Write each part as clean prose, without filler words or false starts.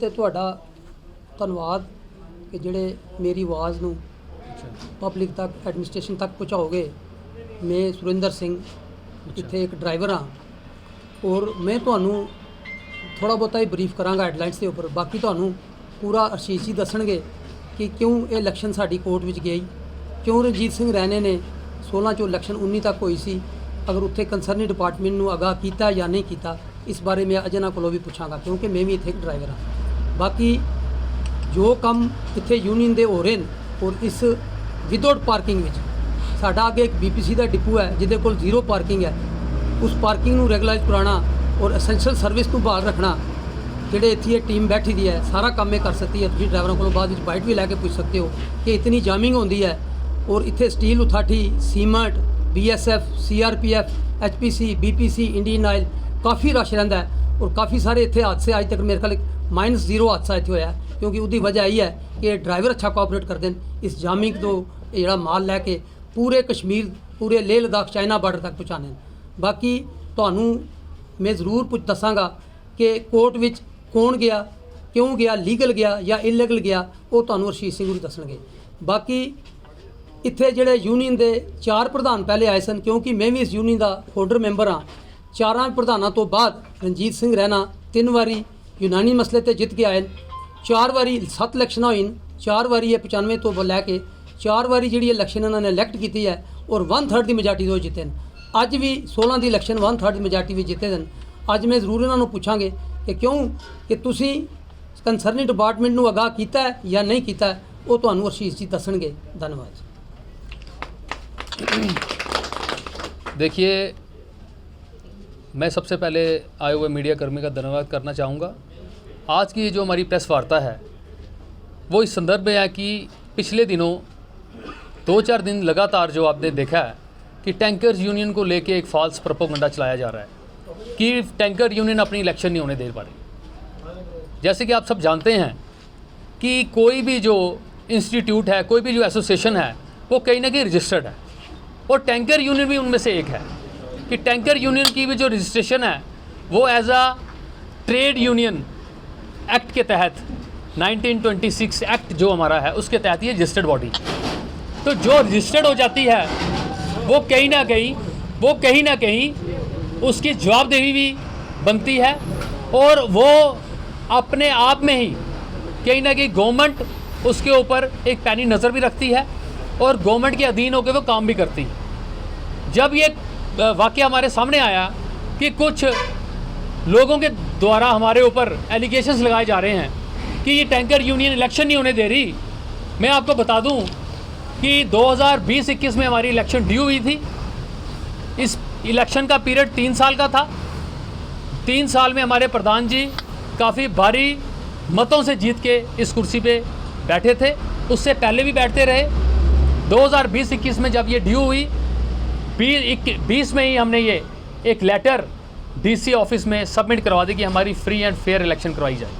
तो तुहाडा धन्नवाद कि जिहड़े मेरी आवाज़ नूं पब्लिक तक एडमिनिस्ट्रेशन तक पहुँचाओगे। मैं सुरिंदर सिंह इत्थे एक ड्राइवर हाँ और मैं तुहानूं थोड़ा बहुता ही ब्रीफ करांगा हेडलाइंस के उपर। बाकी तुहानूं पूरा आशीष जी दसणगे कि क्यों ये इलैक्शन साडी कोर्ट विच गई, क्यों रणजीत सिंह रैणे ने 16 चों इलैक्शन 19 तक होई सी, अगर उत्थे कंसर्निंग डिपार्टमेंट नूं आगाह कीता या नहीं कीता, इस बारे मैं अज इन्हां कोलों भी पुछांगा क्योंकि मैं भी इत्थे एक ड्राइवर हाँ। बाकी जो काम इत्थे यूनियन दे हो रहे हैं और इस विदाउट पार्किंग विच साडा अगे एक BPC का डिपू है जिहदे कोल 0 पार्किंग है, उस पार्किंग नूं रैगुलाइज कराना और एसेंशियल सर्विस को बहाल रखना। जिहड़े इत्थे टीम बैठी दी है सारा काम में कर सकती है। तुसीं ड्राइवरों को बाद बाइट भी लैके पूछ सकते हो कि इतनी जामिंग होंदी है और इत्थे steel authority, cement, BSF, CRPF, HPC, BPC, Indian oil काफ़ी रश रहिंदा है और काफ़ी सारे इत्थे हादसे अज तक मेरे ख्याल -0 हादसा इत्थे होया है, क्योंकि उसकी वजह यही है कि ड्राइवर अच्छा कोऑपरेट करते हैं। इस जामिंग तो जिहड़ा माल लैके पूरे कश्मीर, पूरे लेह लद्दाख, चाइना बॉर्डर तक पहुँचाने। बाकी तुहानूं मैं जरूर दसांगा कि कोर्ट विच कौन गया, क्यों गया, लीगल गया या इलीगल गया, वो तुहानूं आशीष सिंह दसणगे। बाकी इत्थे जिहड़े यूनियन दे 4 प्रधान पहले आए सन, क्योंकि मैं भी इस यूनियन का होल्डर मैंबर हाँ। 4 प्रधानों तो बाद रणजीत सिंह रैना 3 वारी यूनानी मसले ते जित के आए, 4 वारी 7 इलैक्शन होई, 4 वारी ये 95 तो लैके 4 वारी जिहड़ी इलैक्शन इन्होंने इलैक्ट की है और 1/3 की मेजॉरिटी तो जिते हैं। अज भी 16 की इलैक्शन 1/3 मेजॉरिटी भी जिते हैं। अज मैं जरूर इन्होंने पूछांगे कि क्यों कि तुसी कंसर्निंग डिपार्टमेंट नूं आगाह कीता है या नहीं कीता है, वो तुहानूं आशीष जी दसणगे। धन्यवाद। देखिए, मैं सबसे पहले आए हुए मीडिया कर्मी का धन्यवाद करना चाहूँगा। आज की जो हमारी प्रेस वार्ता है वो इस संदर्भ में है कि पिछले दिनों 2-4 दिन लगातार जो आपने देखा है कि टैंकर्स यूनियन को लेके एक फॉल्स प्रोपेगेंडा चलाया जा रहा है कि टैंकर यूनियन अपनी इलेक्शन नहीं होने दे पा रही। जैसे कि आप सब जानते हैं कि कोई भी जो इंस्टीट्यूट है, कोई भी जो एसोसिएशन है, वो कहीं ना कहीं रजिस्टर्ड है और टैंकर यूनियन भी उनमें से एक है। कि टैंकर यूनियन की भी जो रजिस्ट्रेशन है वो एज आ ट्रेड यूनियन एक्ट के तहत 1926 एक्ट जो हमारा है उसके तहत ये रजिस्टर्ड बॉडी, तो जो रजिस्टर्ड हो जाती है वो कहीं ना कहीं उसकी जवाबदेही भी बनती है और वो अपने आप में ही कहीं ना कहीं गवर्नमेंट उसके ऊपर एक पैनी नज़र भी रखती है और गवर्नमेंट के अधीन होकर वो काम भी करती है। जब ये वाक़या हमारे सामने आया कि कुछ लोगों के द्वारा हमारे ऊपर एलिगेशंस लगाए जा रहे हैं कि ये टैंकर यूनियन इलेक्शन नहीं होने दे रही, मैं आपको बता दूं कि 2020-21 में हमारी इलेक्शन ड्यू हुई थी। इस इलेक्शन का पीरियड 3 साल का था। 3 साल में हमारे प्रधान जी काफ़ी भारी मतों से जीत के इस कुर्सी पे बैठे थे, उससे पहले भी बैठते रहे। 2020-21 में जब ये ड्यू हुई, 20 में ही हमने ये एक लेटर DC ऑफिस में सबमिट करवा दी कि हमारी फ्री एंड फेयर इलेक्शन करवाई जाए।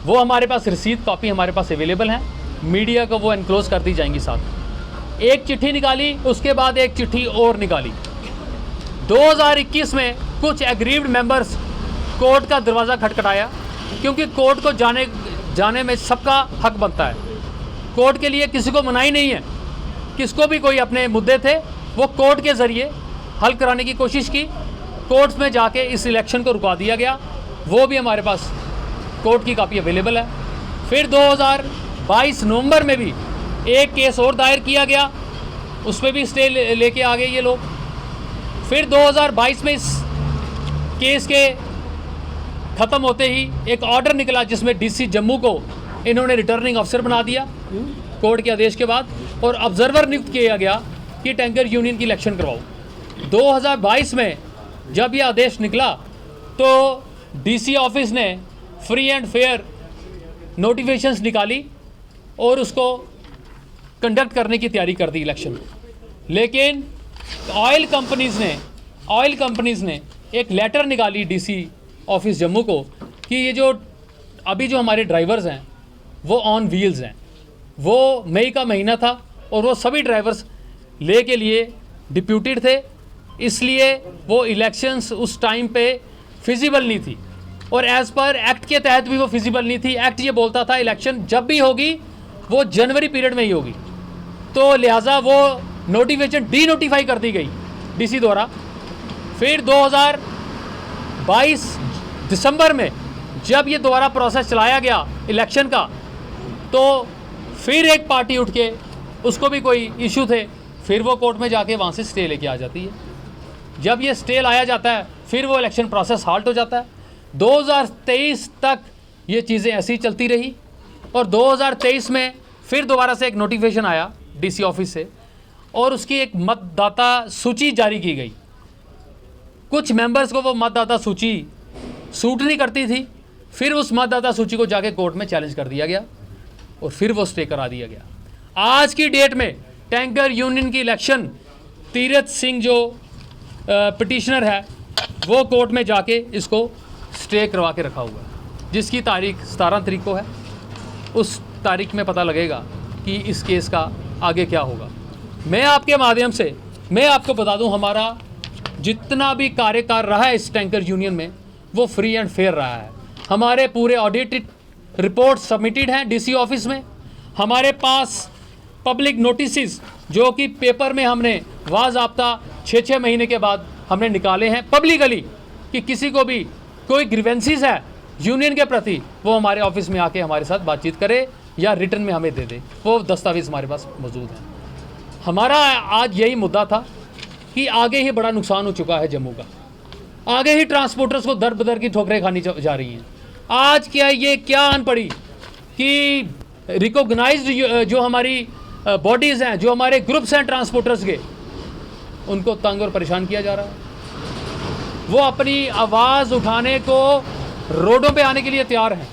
वो हमारे पास रसीद कॉपी हमारे पास अवेलेबल हैं, मीडिया को वो एनक्लोज कर दी जाएंगी। साथ एक चिट्ठी निकाली, उसके बाद एक चिट्ठी और निकाली। 2021 में कुछ एग्रीव्ड मेंबर्स कोर्ट का दरवाज़ा खटखटाया, क्योंकि कोर्ट को जाने में सबका हक बनता है। कोर्ट के लिए किसी को मनाही नहीं है। किसको भी कोई अपने मुद्दे थे वो कोर्ट के ज़रिए हल कराने की कोशिश की, कोर्ट्स में जाके इस इलेक्शन को रुका दिया गया। वो भी हमारे पास कोर्ट की कॉपी अवेलेबल है। फिर 2022 नवंबर में भी एक केस और दायर किया गया, उसमें भी स्टे लेके आ गए ये लोग। फिर 2022 में इस केस के ख़त्म होते ही एक ऑर्डर निकला जिसमें DC जम्मू को इन्होंने रिटर्निंग अफसर बना दिया कोर्ट के आदेश के बाद, और ऑब्जर्वर नियुक्त किया गया कि टैंकर यूनियन की इलेक्शन करवाओ। 2022 में जब यह आदेश निकला तो DC ऑफिस ने फ्री एंड फेयर नोटिफिकेशंस निकाली और उसको कंडक्ट करने की तैयारी कर दी इलेक्शन को। लेकिन ऑयल कंपनीज़ ने एक लेटर निकाली DC ऑफिस जम्मू को कि ये जो अभी जो हमारे ड्राइवर्स हैं वो ऑन व्हील्स हैं। वो मई का महीना था और वो सभी ड्राइवर्स ले के लिए डिप्यूटेड थे, इसलिए वो इलेक्शंस उस टाइम पे फिजिबल नहीं थी। और एज़ पर एक्ट के तहत भी वो फिजिबल नहीं थी। एक्ट ये बोलता था इलेक्शन जब भी होगी वो जनवरी पीरियड में ही होगी, तो लिहाजा वो नोटिफिकेशन डी नोटिफाई कर दी गई डीसी द्वारा। फिर 2022 दिसंबर में जब ये दोबारा प्रोसेस चलाया गया इलेक्शन का, तो फिर एक पार्टी उठ के, उसको भी कोई इशू थे, फिर वो कोर्ट में जाके वहाँ से स्टे लेके आ जाती है। जब ये स्टे लाया जाता है फिर वो इलेक्शन प्रोसेस हाल्ट हो जाता है। 2023 तक ये चीज़ें ऐसी चलती रही और 2023 में फिर दोबारा से एक नोटिफिकेशन आया डीसी ऑफिस से और उसकी एक मतदाता सूची जारी की गई। कुछ मेंबर्स को वो मतदाता सूची सूट नहीं करती थी, फिर उस मतदाता सूची को जाके कोर्ट में चैलेंज कर दिया गया और फिर वो स्टे करा दिया गया। आज की डेट में टैंकर यूनियन की इलेक्शन तीरथ सिंह जो पिटिशनर है वो कोर्ट में जाके इसको स्टे करवा के रखा हुआ है, जिसकी तारीख 17 तारीख को है। उस तारीख में पता लगेगा कि इस केस का आगे क्या होगा। मैं आपके माध्यम से मैं आपको बता दूं, हमारा जितना भी कार्यकाल रहा है इस टैंकर यूनियन में वो फ्री एंड फेयर रहा है। हमारे पूरे ऑडिटेड रिपोर्ट सबमिटेड हैं डीसी ऑफिस में। हमारे पास पब्लिक नोटिसेस जो कि पेपर में हमने वाज़ाब्ता 6-6 महीने के बाद हमने निकाले हैं पब्लिकली कि किसी को भी कोई ग्रीवेंसीज है यूनियन के प्रति, वो हमारे ऑफिस में आके हमारे साथ बातचीत करे या रिटर्न में हमें दे दे। वो दस्तावेज़ हमारे पास मौजूद हैं। हमारा आज यही मुद्दा था कि आगे ही बड़ा नुकसान हो चुका है जम्मू का, आगे ही ट्रांसपोर्टर्स को दर बदर की ठोकरें खानी जा रही हैं। आज क्या आन पड़ी कि रिकॉग्नाइज्ड जो हमारी बॉडीज़ हैं, जो हमारे ग्रुप्स हैं ट्रांसपोर्टर्स के, उनको तंग और परेशान किया जा रहा है। वो अपनी आवाज़ उठाने को रोडों पे आने के लिए तैयार हैं।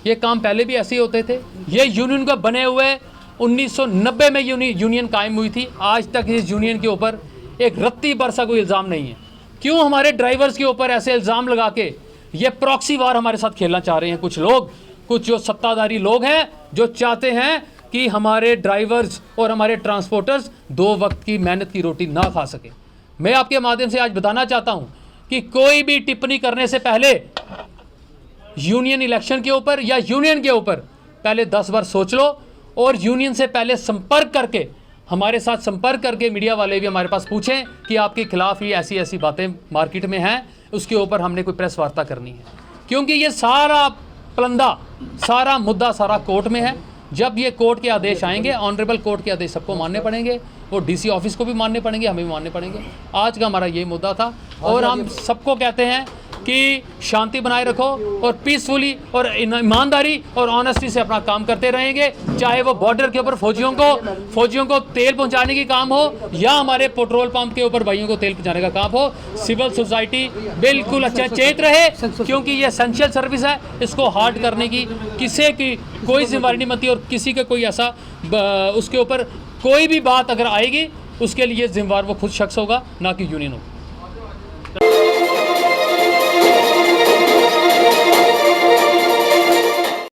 ये काम पहले भी ऐसे ही होते थे। ये यूनियन को बने हुए 1990 में यूनियन कायम हुई थी। आज तक इस यूनियन के ऊपर एक रत्ती बरसा कोई इल्ज़ाम नहीं है। क्यों हमारे ड्राइवर्स के ऊपर ऐसे इल्ज़ाम लगा के ये प्रॉक्सी वार हमारे साथ खेलना चाह रहे हैं कुछ लोग, कुछ जो सत्ताधारी लोग हैं जो चाहते हैं कि हमारे ड्राइवर्स और हमारे ट्रांसपोर्टर्स 2 वक्त की मेहनत की रोटी ना खा सके। मैं आपके माध्यम से आज बताना चाहता हूं कि कोई भी टिप्पणी करने से पहले यूनियन इलेक्शन के ऊपर या यूनियन के ऊपर पहले 10 बार सोच लो और यूनियन से पहले संपर्क करके, हमारे साथ संपर्क करके, मीडिया वाले भी हमारे पास पूछें कि आपके खिलाफ ये ऐसी ऐसी बातें मार्केट में हैं, उसके ऊपर हमने कोई प्रेस वार्ता करनी है। क्योंकि ये सारा पलंदा, सारा मुद्दा, सारा कोर्ट में है। जब ये कोर्ट के आदेश आएंगे, ऑनरेबल कोर्ट के आदेश सबको मानने पड़ेंगे, वो डीसी ऑफिस को भी मानने पड़ेंगे, हमें भी मानने पड़ेंगे। आज का हमारा यही मुद्दा था और हम सबको कहते हैं कि शांति बनाए रखो और पीसफुली और ईमानदारी और ऑनेस्टी से अपना काम करते रहेंगे। चाहे वो बॉर्डर के ऊपर फौजियों को तेल पहुंचाने की काम हो या हमारे पेट्रोल पंप के ऊपर भाइयों को तेल पहुंचाने का काम हो। सिविल सोसाइटी बिल्कुल अच्छा चेत रहे, क्योंकि ये एसेंशियल सर्विस है। इसको हार्ड करने की किसी की कोई जिम्मेदारी नहीं बनती और किसी का कोई ऐसा उसके ऊपर कोई भी बात अगर आएगी उसके लिए जिम्मेवार वो खुद शख्स होगा, ना कि यूनियन होगा।